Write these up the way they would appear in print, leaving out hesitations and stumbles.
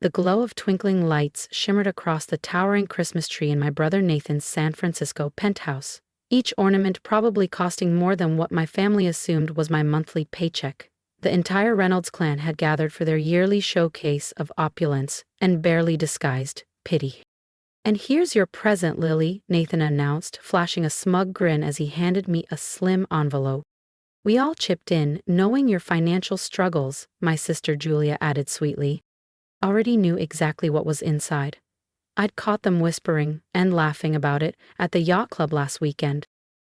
The glow of twinkling lights shimmered across the towering Christmas tree in my brother Nathan's San Francisco penthouse, each ornament probably costing more than what my family assumed was my monthly paycheck. The entire Reynolds clan had gathered for their yearly showcase of opulence and barely disguised pity. "And here's your present, Lily," Nathan announced, flashing a smug grin as he handed me a slim envelope. "We all chipped in, knowing your financial struggles," my sister Julia added sweetly. Already knew exactly what was inside. I'd caught them whispering and laughing about it at the yacht club last weekend.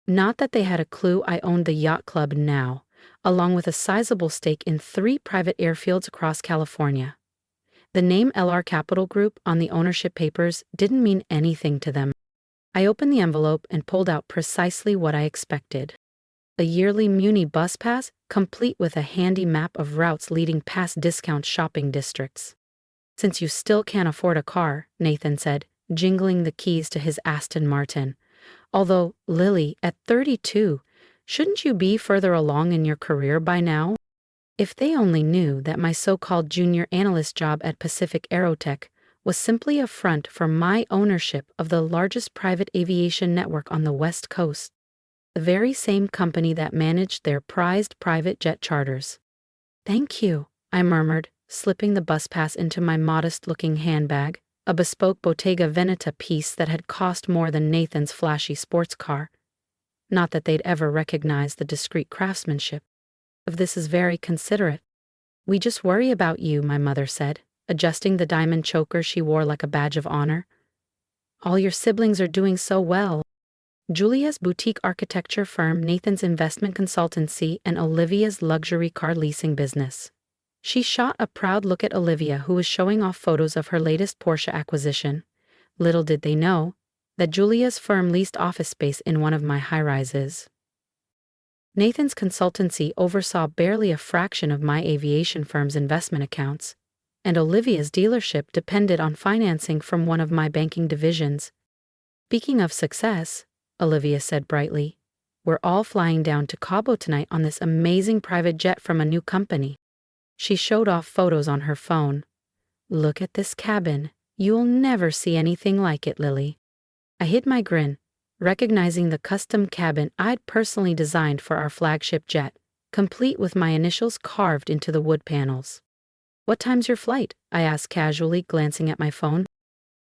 Not that they had a clue I owned the yacht club now, along with a sizable stake in 3 private airfields across California. The name LR Capital Group on the ownership papers didn't mean anything to them. I opened the envelope and pulled out precisely what I expected. A yearly Muni bus pass, complete with a handy map of routes leading past discount shopping districts. "Since you still can't afford a car," Nathan said, jingling the keys to his Aston Martin. "Although, Lily, at 32, shouldn't you be further along in your career by now?" If they only knew that my so-called junior analyst job at Pacific Aerotech was simply a front for my ownership of the largest private aviation network on the West Coast, the very same company that managed their prized private jet charters. "Thank you," I murmured, slipping the bus pass into my modest-looking handbag, a bespoke Bottega Veneta piece that had cost more than Nathan's flashy sports car. Not that they'd ever recognize the discreet craftsmanship of this is very considerate. "We just worry about you," my mother said, adjusting the diamond choker she wore like a badge of honor. "All your siblings are doing so well." Julia's boutique architecture firm, Nathan's investment consultancy, and Olivia's luxury car leasing business. She shot a proud look at Olivia, who was showing off photos of her latest Porsche acquisition. Little did they know that Julia's firm leased office space in one of my high-rises. Nathan's consultancy oversaw barely a fraction of my aviation firm's investment accounts, and Olivia's dealership depended on financing from one of my banking divisions. "Speaking of success," Olivia said brightly, "we're all flying down to Cabo tonight on this amazing private jet from a new company." She showed off photos on her phone. "Look at this cabin. You'll never see anything like it, Lily." I hid my grin, recognizing the custom cabin I'd personally designed for our flagship jet, complete with my initials carved into the wood panels. "What time's your flight?" I asked casually, glancing at my phone.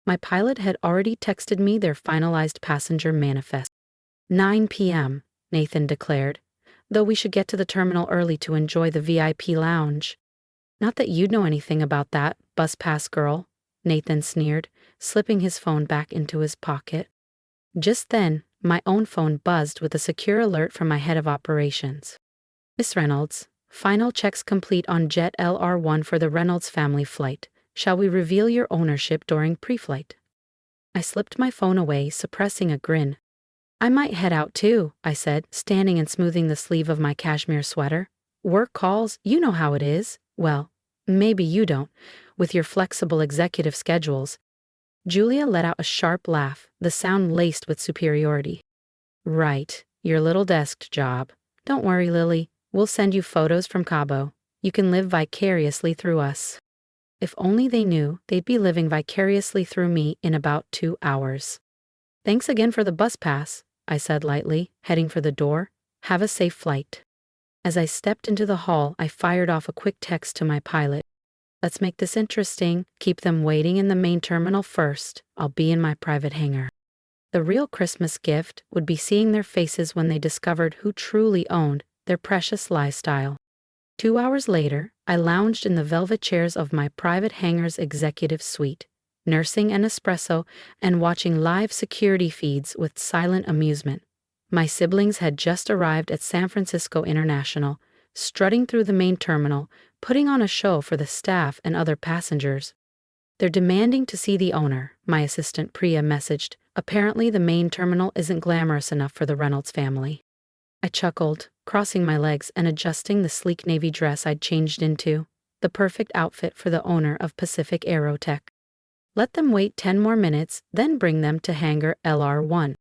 My pilot had already texted me their finalized passenger manifest. 9 p.m., Nathan declared, "though we should get to the terminal early to enjoy the VIP lounge." "Not that you'd know anything about that, bus pass girl," Nathan sneered, slipping his phone back into his pocket. Just then, my own phone buzzed with a secure alert from my head of operations. "Miss Reynolds, final checks complete on Jet LR1 for the Reynolds family flight. Shall we reveal your ownership during pre-flight?" I slipped my phone away, suppressing a grin. "I might head out too," I said, standing and smoothing the sleeve of my cashmere sweater. "Work calls, you know how it is. Well, maybe you don't, with your flexible executive schedules." Julia let out a sharp laugh, the sound laced with superiority. "Right, your little desk job. Don't worry, Lily, we'll send you photos from Cabo. You can live vicariously through us." If only they knew they'd be living vicariously through me in about 2 hours. "Thanks again for the bus pass," I said lightly, heading for the door. "Have a safe flight." As I stepped into the hall, I fired off a quick text to my pilot. "Let's make this interesting. Keep them waiting in the main terminal first. I'll be in my private hangar." The real Christmas gift would be seeing their faces when they discovered who truly owned their precious lifestyle. 2 hours later, I lounged in the velvet chairs of my private hangar's executive suite, nursing an espresso and watching live security feeds with silent amusement. My siblings had just arrived at San Francisco International, strutting through the main terminal, putting on a show for the staff and other passengers. "They're demanding to see the owner," my assistant Priya messaged. "Apparently the main terminal isn't glamorous enough for the Reynolds family." I chuckled, crossing my legs and adjusting the sleek navy dress I'd changed into, the perfect outfit for the owner of Pacific Aerotech. "Let them wait 10 more minutes, then bring them to hangar LR1.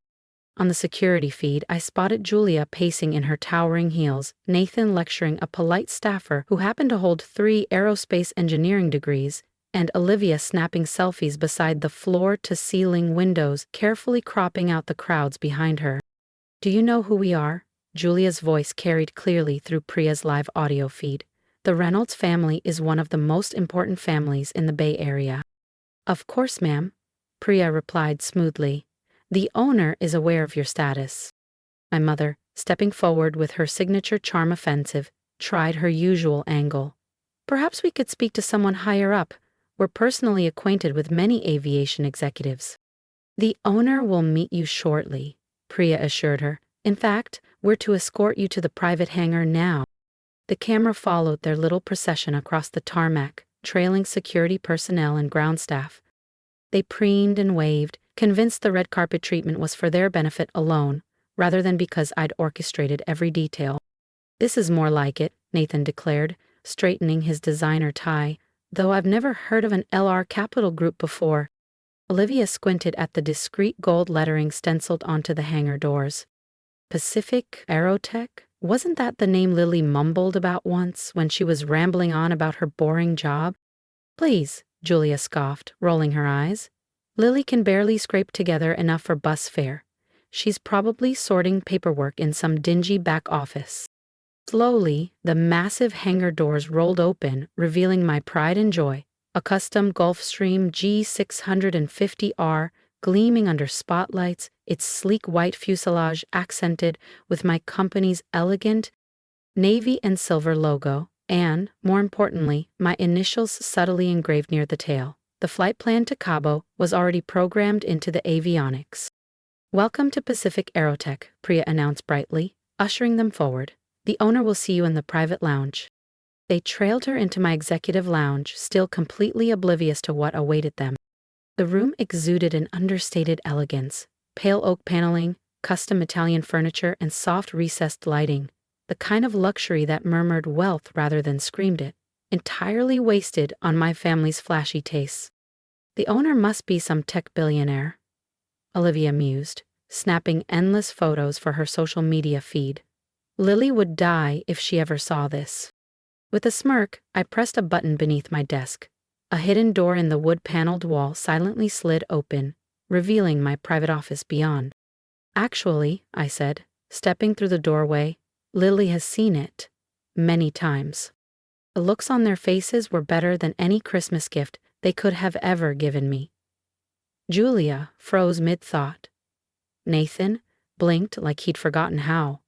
On the security feed, I spotted Julia pacing in her towering heels, Nathan lecturing a polite staffer who happened to hold 3 aerospace engineering degrees, and Olivia snapping selfies beside the floor-to-ceiling windows, carefully cropping out the crowds behind her. "Do you know who we are?" Julia's voice carried clearly through Priya's live audio feed. "The Reynolds family is one of the most important families in the Bay Area." "Of course, ma'am," Priya replied smoothly. "The owner is aware of your status." My mother, stepping forward with her signature charm offensive, tried her usual angle. "Perhaps we could speak to someone higher up. We're personally acquainted with many aviation executives." "The owner will meet you shortly," Priya assured her. "In fact, we're to escort you to the private hangar now." The camera followed their little procession across the tarmac, trailing security personnel and ground staff. They preened and waved, convinced the red carpet treatment was for their benefit alone, rather than because I'd orchestrated every detail. "This is more like it," Nathan declared, straightening his designer tie, "though I've never heard of an LR Capital Group before." Olivia squinted at the discreet gold lettering stenciled onto the hangar doors. "Pacific Aerotech? Wasn't that the name Lily mumbled about once when she was rambling on about her boring job?" "Please," Julia scoffed, rolling her eyes. "Lily can barely scrape together enough for bus fare. She's probably sorting paperwork in some dingy back office." Slowly, the massive hangar doors rolled open, revealing my pride and joy, a custom Gulfstream G650R gleaming under spotlights, its sleek white fuselage accented with my company's elegant navy and silver logo, and, more importantly, my initials subtly engraved near the tail. The flight plan to Cabo was already programmed into the avionics. "Welcome to Pacific Aerotech," Priya announced brightly, ushering them forward. "The owner will see you in the private lounge." They trailed her into my executive lounge, still completely oblivious to what awaited them. The room exuded an understated elegance: pale oak paneling, custom Italian furniture, and soft recessed lighting, the kind of luxury that murmured wealth rather than screamed it, entirely wasted on my family's flashy tastes. "The owner must be some tech billionaire," Olivia mused, snapping endless photos for her social media feed. "Lily would die if she ever saw this." With a smirk, I pressed a button beneath my desk. A hidden door in the wood-paneled wall silently slid open, revealing my private office beyond. "Actually," I said, stepping through the doorway, "Lily has seen it. Many times." The looks on their faces were better than any Christmas gift they could have ever given me. Julia froze mid-thought. Nathan blinked like he'd forgotten how.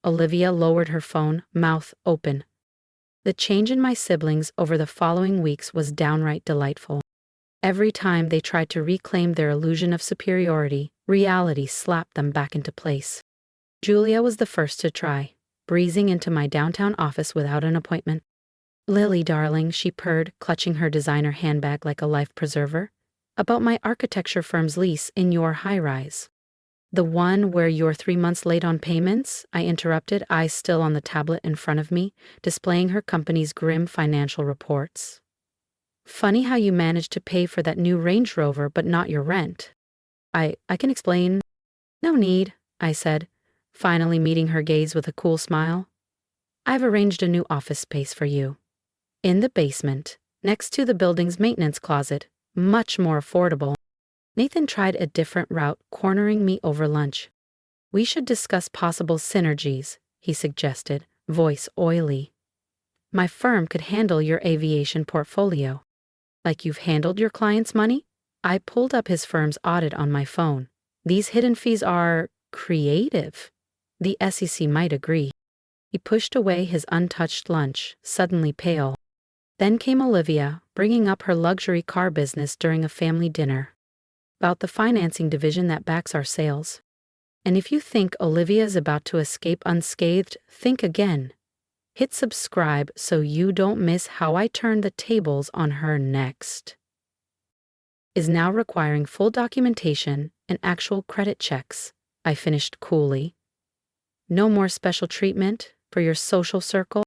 Olivia lowered her phone, mouth open. The change in my siblings over the following weeks was downright delightful. Every time they tried to reclaim their illusion of superiority, reality slapped them back into place. Julia was the first to try, breezing into my downtown office without an appointment. "Lily, darling," she purred, clutching her designer handbag like a life preserver. "About my architecture firm's lease in your high-rise." "The one where you're 3 months late on payments?" I interrupted, eyes still on the tablet in front of me, displaying her company's grim financial reports. "Funny how you managed to pay for that new Range Rover but not your rent." I can explain." "No need," I said, finally meeting her gaze with a cool smile. "I've arranged a new office space for you. In the basement, next to the building's maintenance closet, much more affordable." Nathan tried a different route, cornering me over lunch. "We should discuss possible synergies," he suggested, voice oily. "My firm could handle your aviation portfolio." "Like you've handled your client's money?" I pulled up his firm's audit on my phone. "These hidden fees are creative. The SEC might agree." He pushed away his untouched lunch, suddenly pale. Then came Olivia, bringing up her luxury car business during a family dinner. "About the financing division that backs our sales. And if you think Olivia's about to escape unscathed, think again. Hit subscribe so you don't miss how I turn the tables on her next." "Is now requiring full documentation and actual credit checks," I finished coolly. "No more special treatment for your social circle."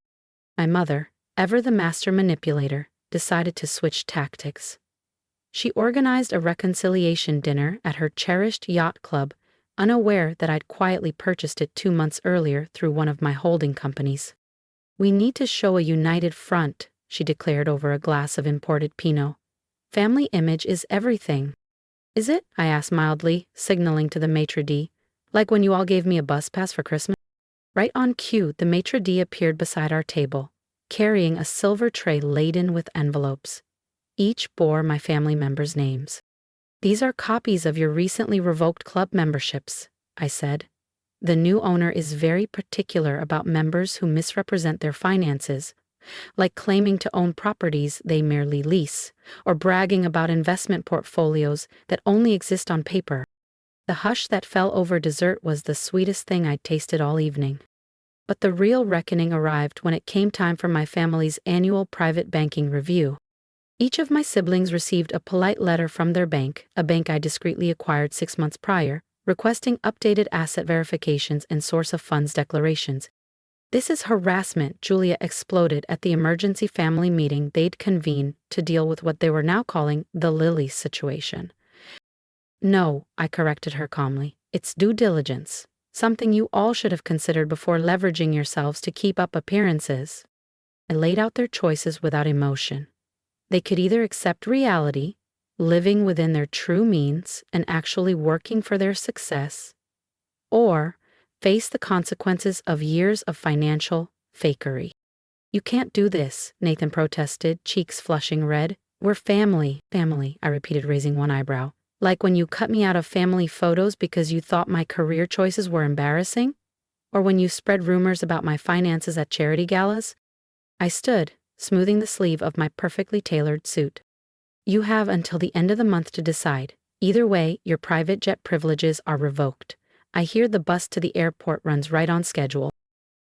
My mother, ever the master manipulator, decided to switch tactics. She organized a reconciliation dinner at her cherished yacht club, unaware that I'd quietly purchased it 2 months earlier through one of my holding companies. "We need to show a united front," she declared over a glass of imported Pinot. Family image is everything. Is it? I asked mildly, signaling to the maitre d'. Like when you all gave me a bus pass for Christmas? Right on cue, the maitre d' appeared beside our table, carrying a silver tray laden with envelopes. Each bore my family members' names. These are copies of your recently revoked club memberships, I said. The new owner is very particular about members who misrepresent their finances, like claiming to own properties they merely lease, or bragging about investment portfolios that only exist on paper. The hush that fell over dessert was the sweetest thing I'd tasted all evening. But the real reckoning arrived when it came time for my family's annual private banking review. Each of my siblings received a polite letter from their bank, a bank I discreetly acquired 6 months prior, requesting updated asset verifications and source of funds declarations. This is harassment, Julia exploded at the emergency family meeting they'd convened to deal with what they were now calling the Lily situation. No, I corrected her calmly. It's due diligence, something you all should have considered before leveraging yourselves to keep up appearances. I laid out their choices without emotion. They could either accept reality, living within their true means and actually working for their success, or face the consequences of years of financial fakery. You can't do this, Nathan protested, cheeks flushing red. We're family, I repeated, raising one eyebrow. Like when you cut me out of family photos because you thought my career choices were embarrassing? Or when you spread rumors about my finances at charity galas? I stood, smoothing the sleeve of my perfectly tailored suit. You have until the end of the month to decide. Either way, your private jet privileges are revoked. I hear the bus to the airport runs right on schedule.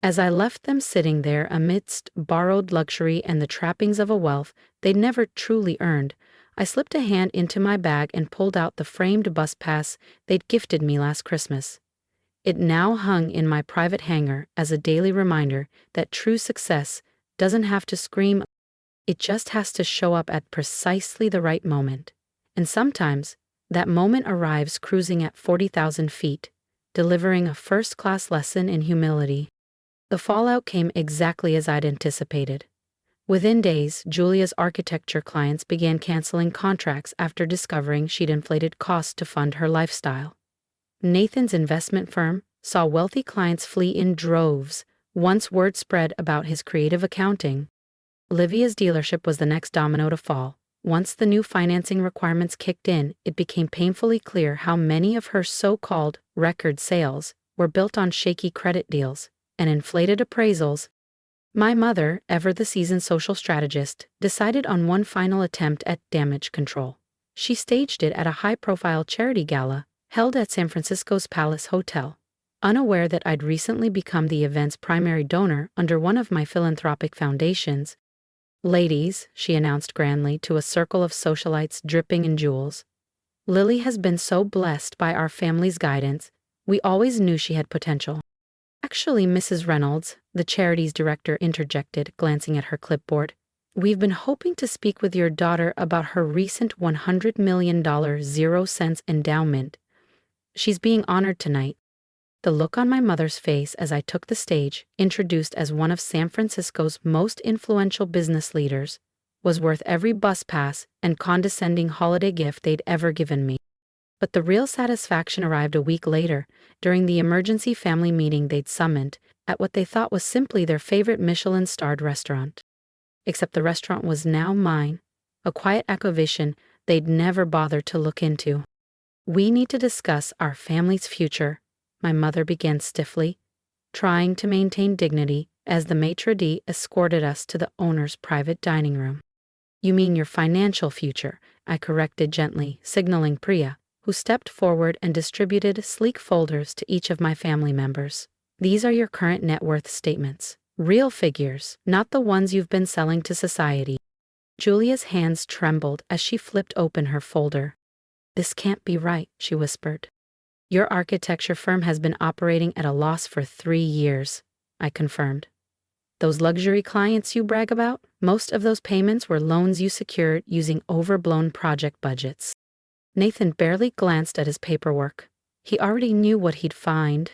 As I left them sitting there amidst borrowed luxury and the trappings of a wealth they'd never truly earned, I slipped a hand into my bag and pulled out the framed bus pass they'd gifted me last Christmas. It now hung in my private hangar as a daily reminder that true success doesn't have to scream, it just has to show up at precisely the right moment. And sometimes, that moment arrives cruising at 40,000 feet, delivering a first-class lesson in humility. The fallout came exactly as I'd anticipated. Within days, Julia's architecture clients began canceling contracts after discovering she'd inflated costs to fund her lifestyle. Nathan's investment firm saw wealthy clients flee in droves once word spread about his creative accounting. Olivia's dealership was the next domino to fall. Once the new financing requirements kicked in, it became painfully clear how many of her so-called record sales were built on shaky credit deals and inflated appraisals. My mother, ever the seasoned social strategist, decided on one final attempt at damage control. She staged it at a high-profile charity gala held at San Francisco's Palace Hotel, unaware that I'd recently become the event's primary donor under one of my philanthropic foundations. Ladies, she announced grandly to a circle of socialites dripping in jewels, Lily has been so blessed by our family's guidance, we always knew she had potential. Actually, Mrs. Reynolds, the charity's director interjected, glancing at her clipboard, we've been hoping to speak with your daughter about her recent $100 million 0-cents endowment. She's being honored tonight. The look on my mother's face as I took the stage, introduced as one of San Francisco's most influential business leaders, was worth every bus pass and condescending holiday gift they'd ever given me. But the real satisfaction arrived a week later, during the emergency family meeting they'd summoned, at what they thought was simply their favorite Michelin-starred restaurant. Except the restaurant was now mine, a quiet acquisition they'd never bothered to look into. We need to discuss our family's future, my mother began stiffly, trying to maintain dignity as the maitre d' escorted us to the owner's private dining room. You mean your financial future, I corrected gently, signaling Priya, who stepped forward and distributed sleek folders to each of my family members. These are your current net worth statements. Real figures, not the ones you've been selling to society. Julia's hands trembled as she flipped open her folder. This can't be right, she whispered. Your architecture firm has been operating at a loss for 3 years, I confirmed. Those luxury clients you brag about, most of those payments were loans you secured using overblown project budgets. Nathan barely glanced at his paperwork. He already knew what he'd find.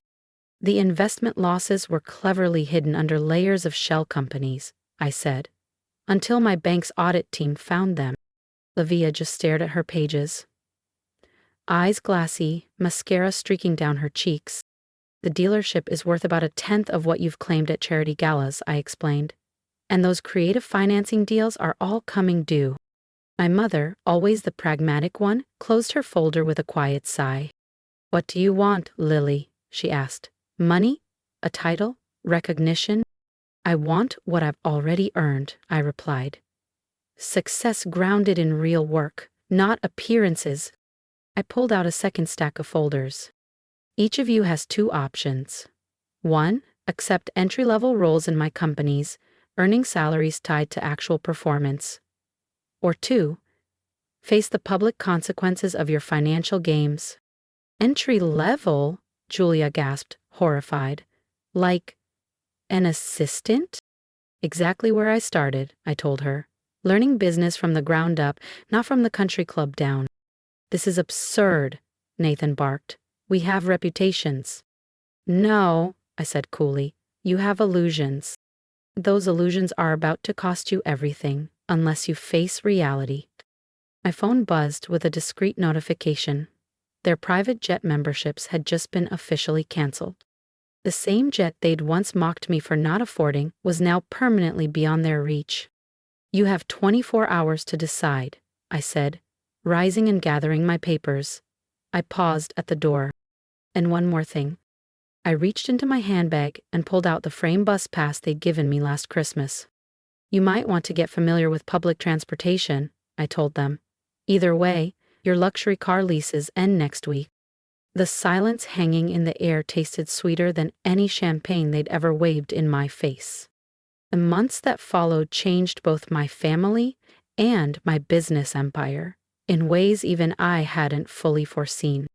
The investment losses were cleverly hidden under layers of shell companies, I said, until my bank's audit team found them. Livia just stared at her pages. Eyes glassy, mascara streaking down her cheeks. The dealership is worth about 1/10 of what you've claimed at charity galas, I explained. And those creative financing deals are all coming due. My mother, always the pragmatic one, closed her folder with a quiet sigh. What do you want, Lily? She asked. Money? A title? Recognition? I want what I've already earned, I replied. Success grounded in real work, not appearances. I pulled out a second stack of folders. Each of you has 2 options. 1. Accept entry-level roles in my companies, earning salaries tied to actual performance. Or 2. Face the public consequences of your financial games. Entry-level? Julia gasped, horrified. Like an assistant? Exactly where I started, I told her. Learning business from the ground up, not from the country club down. This is absurd, Nathan barked. We have reputations. No, I said coolly. You have illusions. Those illusions are about to cost you everything, unless you face reality. My phone buzzed with a discreet notification. Their private jet memberships had just been officially canceled. The same jet they'd once mocked me for not affording was now permanently beyond their reach. You have 24 hours to decide, I said, rising and gathering my papers. I paused at the door. And one more thing. I reached into my handbag and pulled out the frame bus pass they'd given me last Christmas. You might want to get familiar with public transportation, I told them. Either way, your luxury car leases end next week. The silence hanging in the air tasted sweeter than any champagne they'd ever waved in my face. The months that followed changed both my family and my business empire, in ways even I hadn't fully foreseen.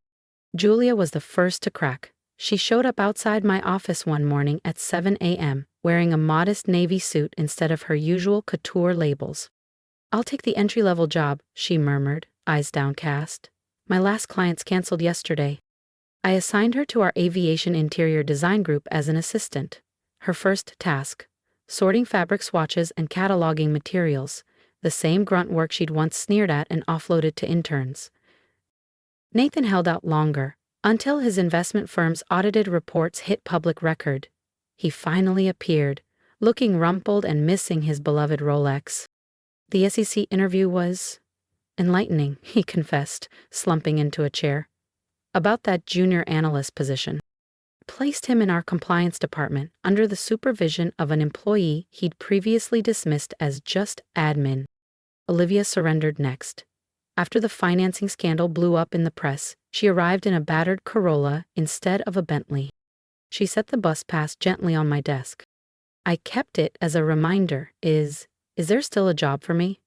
Julia was the first to crack. She showed up outside my office one morning at 7 a.m., wearing a modest navy suit instead of her usual couture labels. I'll take the entry-level job, she murmured, eyes downcast. My last clients canceled yesterday. I assigned her to our aviation interior design group as an assistant. Her first task, sorting fabric swatches and cataloging materials, the same grunt work she'd once sneered at and offloaded to interns. Nathan held out longer, until his investment firm's audited reports hit public record. He finally appeared, looking rumpled and missing his beloved Rolex. The SEC interview was enlightening, he confessed, slumping into a chair. About that junior analyst position. Placed him in our compliance department under the supervision of an employee he'd previously dismissed as just admin. Olivia surrendered next. After the financing scandal blew up in the press, she arrived in a battered Corolla instead of a Bentley. She set the bus pass gently on my desk. I kept it as a reminder. Is there still a job for me?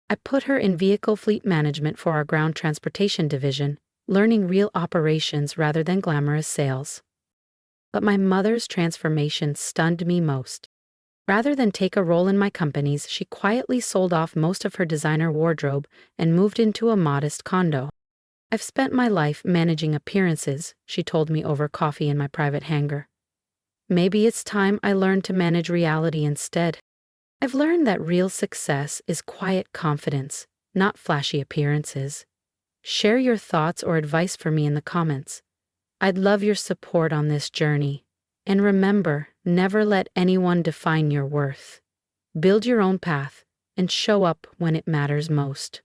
I put her in vehicle fleet management for our ground transportation division, learning real operations rather than glamorous sales. But my mother's transformation stunned me most. Rather than take a role in my companies, she quietly sold off most of her designer wardrobe and moved into a modest condo. I've spent my life managing appearances, she told me over coffee in my private hangar. Maybe it's time I learned to manage reality instead. I've learned that real success is quiet confidence, not flashy appearances. Share your thoughts or advice for me in the comments. I'd love your support on this journey. And remember, never let anyone define your worth. Build your own path and show up when it matters most.